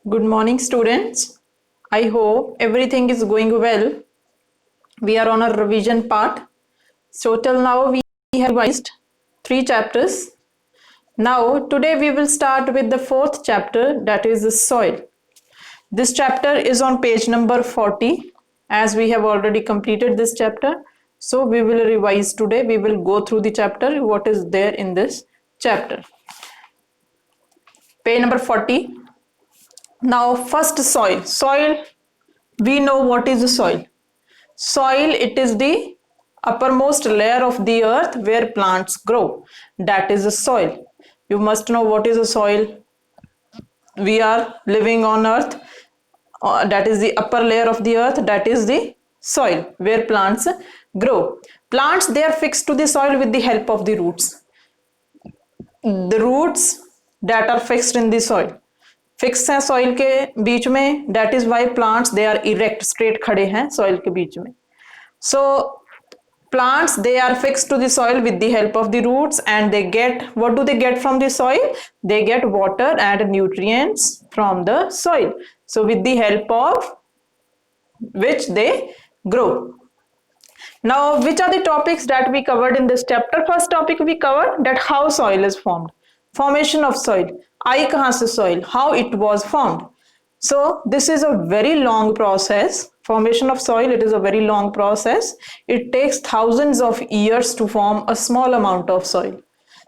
Good morning, students. I hope everything is going well. We are on a revision part. So, till now, we have revised 3 chapters. Now, today, we will start with the 4th chapter, that is the soil. This chapter is on page number 40, as we have already completed this chapter. So, we will revise today. We will go through the chapter, what is there in this chapter. Page number 40. Now, first soil. Soil, we know what is the soil. Soil, it is the uppermost layer of the earth where plants grow. That is the soil. You must know what is the soil. We are living on earth. That is the upper layer of the earth. That is the soil where plants grow. Plants, they are fixed to the soil with the help of the roots. The roots that are fixed in the soil. Fix है soil के बीच में. That is why plants they are erect, straight खड़े हैं soil के बीच में. So plants, they are fixed to the soil with the help of the roots, and they get, what do they get from the soil? They get water and nutrients from the soil. So with the help of which they grow. Now, which are the topics that we covered in this chapter? First topic we covered that how soil is formed. Formation of soil. आई कहाँ से soil? How it was formed. So this is a very long process. Formation of soil, it is a very long process. It takes thousands of years to form a small amount of soil.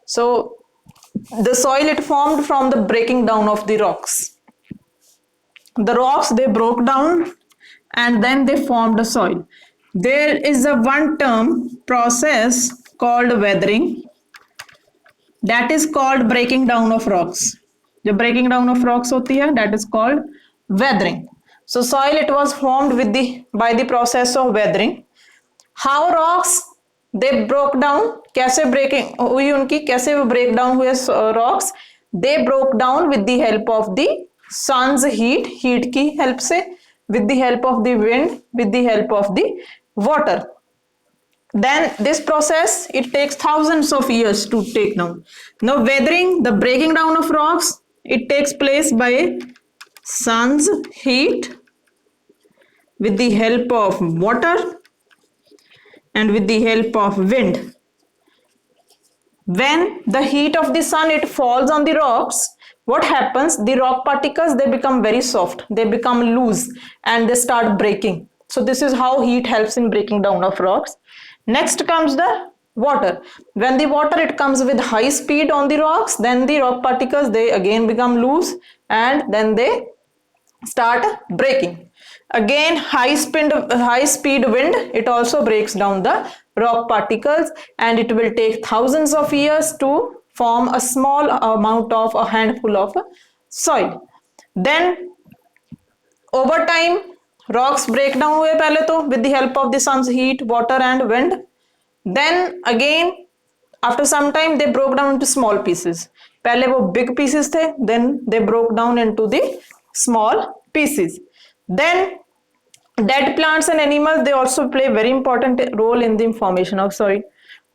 So the soil, it formed from the breaking down of the rocks. The rocks, they broke down and then they formed a soil. There is a one term process called weathering, that is called breaking down of rocks. जो breaking down of rocks होती है, that is called weathering. So soil, it was formed with the by the process of weathering. How rocks they broke down? कैसे breaking हुई उनकी, कैसे वो break down हुए rocks? They broke down with the help of the sun's heat, heat की help से, with the help of the wind, with the help of the water. Then this process, it takes thousands of years to take down. Now weathering, the breaking down of rocks, it takes place by sun's heat with the help of water and with the help of wind. When the heat of the sun, it falls on the rocks, what happens? The rock particles, they become very soft, they become loose, and they start breaking. So this is how heat helps in breaking down of rocks. Next comes the water. When the water, it comes with high speed on the rocks, then the rock particles, they again become loose, and then they start breaking. Again, high speed wind, it also breaks down the rock particles, and it will take thousands of years to form a small amount of a handful of soil. Then over time, rocks break down हुए पहले तो with the help of the sun's heat, water and wind. Then again, after some time, they broke down into small pieces. पहले वो big pieces थे, then they broke down into the small pieces. Then dead plants and animals, they also play very important role in the formation of soil.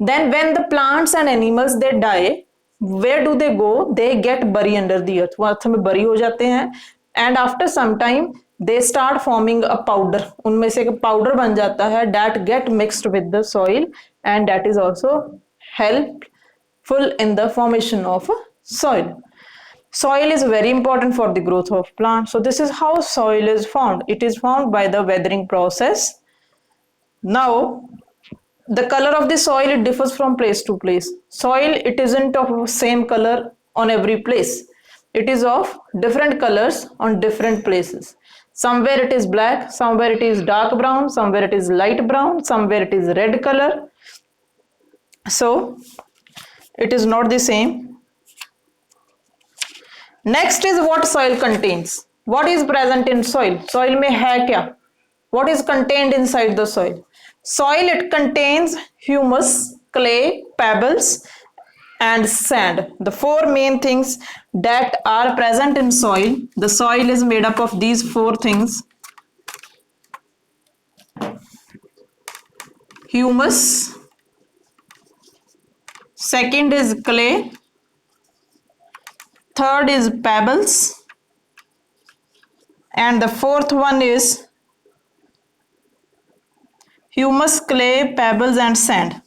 Then when the plants and animals, they die, where do they go? They get buried under the earth. वो अर्थ में बरी हो जाते हैं, and after some time they start forming a powder. उनमें से एक powder बन जाता है that get mixed with the soil, and that is also helpful in the formation of soil. Soil is very important for the growth of plants. So this is how soil is formed. It is formed by the weathering process. Now, the color of the soil, it differs from place to place. Soil, it isn't of same color on every place. It is of different colors on different places. Somewhere it is black, somewhere it is dark brown, somewhere it is light brown, somewhere it is red color. So it is not the same. Next is what soil contains. What is present in soil? Soil में है क्या? What is contained inside the soil? Soil, it contains humus, clay, pebbles and sand. The four main things that are present in soil. The soil is made up of these four things. Humus, second is clay, third is pebbles, And the fourth one is humus, clay, pebbles, and sand.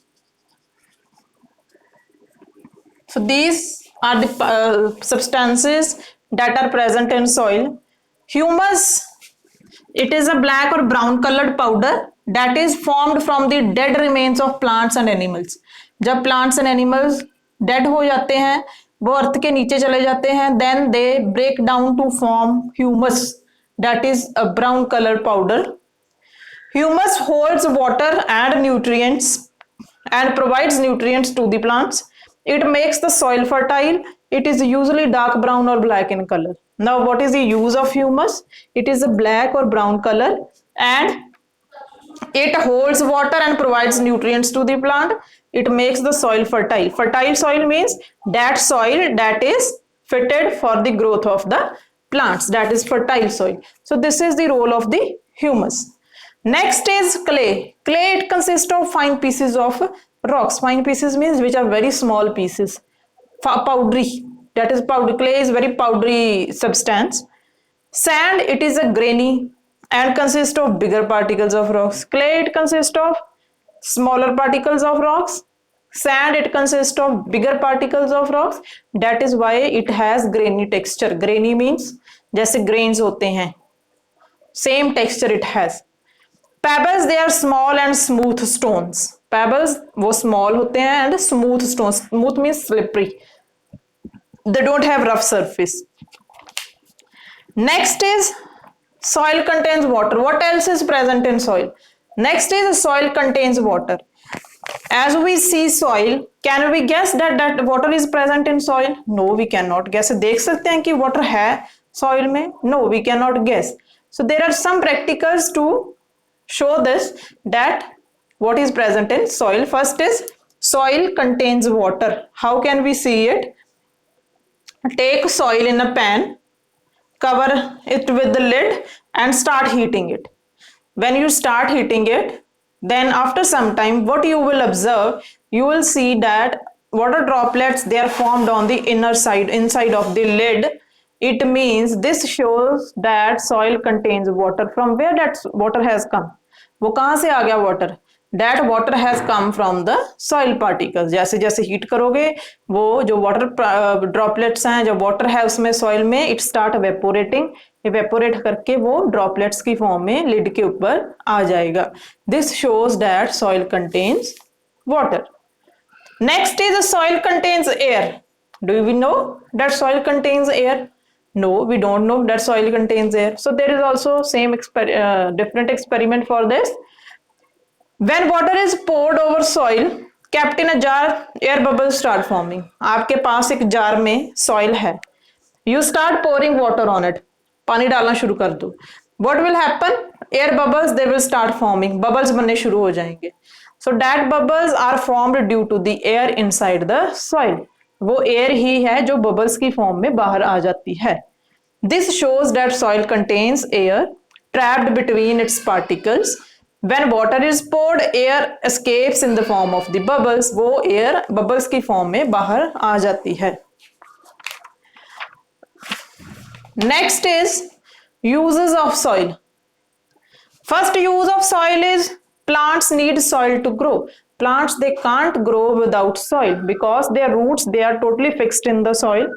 So these are the substances that are present in soil. Humus, it is a black or brown colored powder that is formed from the dead remains of plants and animals. जब plants and animals dead हो जाते हैं, वो अर्थ के नीचे चले जाते हैं, then they break down to form humus, that is a brown colored powder. Humus holds water and nutrients and provides nutrients to the plants. It makes the soil fertile. It is usually dark brown or black in color. Now, what is the use of humus? It is a black or brown color and it holds water and provides nutrients to the plant. It makes the soil fertile. Fertile soil means that soil that is fitted for the growth of the plants. That is fertile soil. So this is the role of the humus. Next is clay. Clay, it consists of fine pieces of rocks. Fine pieces means which are very small pieces. Powdery. That is powder. Clay is very powdery substance. Sand, it is a grainy and consists of bigger particles of rocks. Clay, it consists of smaller particles of rocks. Sand, it consists of bigger particles of rocks. That is why it has grainy texture. Grainy means जैसे grains होते हैं, same texture it has. Pebbles, they are small and smooth stones. Pebbles वो small होते हैं and smooth stones. Smooth means slippery. They don't have rough surface. Next is soil contains water. What else is present in soil? Next is soil contains water. As we see soil, can we guess that water is present in soil? No, we cannot guess. देख सकते हैं कि water है soil में? No, we cannot guess. So there are some practicals to show this, that what is present in soil. First is soil contains water. How can we see it? Take soil in a pan, cover it with the lid and start heating it. When you start heating it, then after some time, what you will observe, you will see that water droplets, they are formed on the inside of the lid. It means this shows that soil contains water. From where that water has come? वो कहाँ से आ गया water? That water has come from the soil particles. जैसे जैसे heat करोगे, वो जो water droplets हैं, जो water है उसमें soil में, it start evaporating. Evaporate करके वो droplets की form में lid के ऊपर आ जाएगा. This shows that soil contains water. Next is the soil contains air. Do we know that soil contains air? No, we don't know that soil contains air. So there is also different experiment for this. When water is poured over soil, kept in a jar, air bubbles start forming. आपके पास एक jar में soil है. You start pouring water on it. पानी डालना शुरू कर दो. What will happen? Air bubbles, they will start forming. Bubbles बनने शुरू हो जाएंगे. So that bubbles are formed due to the air inside the soil. वो air ही है जो bubbles की form में बाहर आ जाती है. This shows that soil contains air trapped between its particles. When water is poured, air escapes in the form of the bubbles. वो air bubbles की form में बाहर आ जाती है. Next is uses of soil. First use of soil is plants need soil to grow. Plants, they can't grow without soil because their roots, they are totally fixed in the soil.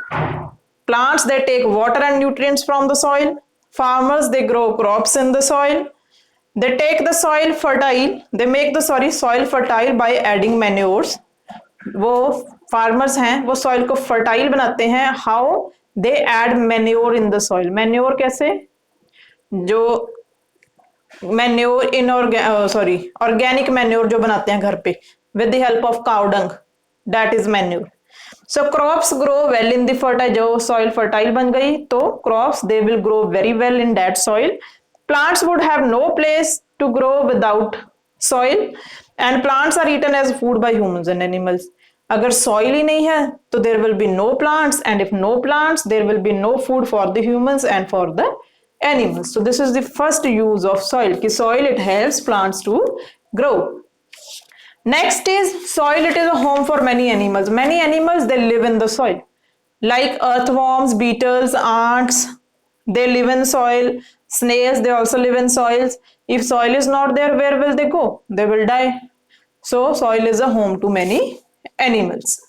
Plants, they take water and nutrients from the soil. Farmers, they grow crops in the soil. They take the soil fertile. They make the soil fertile by adding manures. वो farmers हैं, वो soil को fertile बनाते हैं. How? They add manure in the soil. Manure कैसे? जो manure organic manure जो बनाते हैं घर पे with the help of cow dung, that is manure. So crops grow well in the fertile. जो soil fertile बन गई तो crops, they will grow very well in that soil. Plants would have no place to grow without soil, and plants are eaten as food by humans and animals. अगर soil ही नहीं है तो there will be no plants, and if no plants, there will be no food for the humans and for the animals. So this is the first use of soil. कि soil, it helps plants to grow. Next is soil. It is a home for many animals. Many animals, they live in the soil, like earthworms, beetles, ants, They live in soil. Snails, they also live in soils. If soil is not there, where will they go? They will die. So soil is a home to many animals.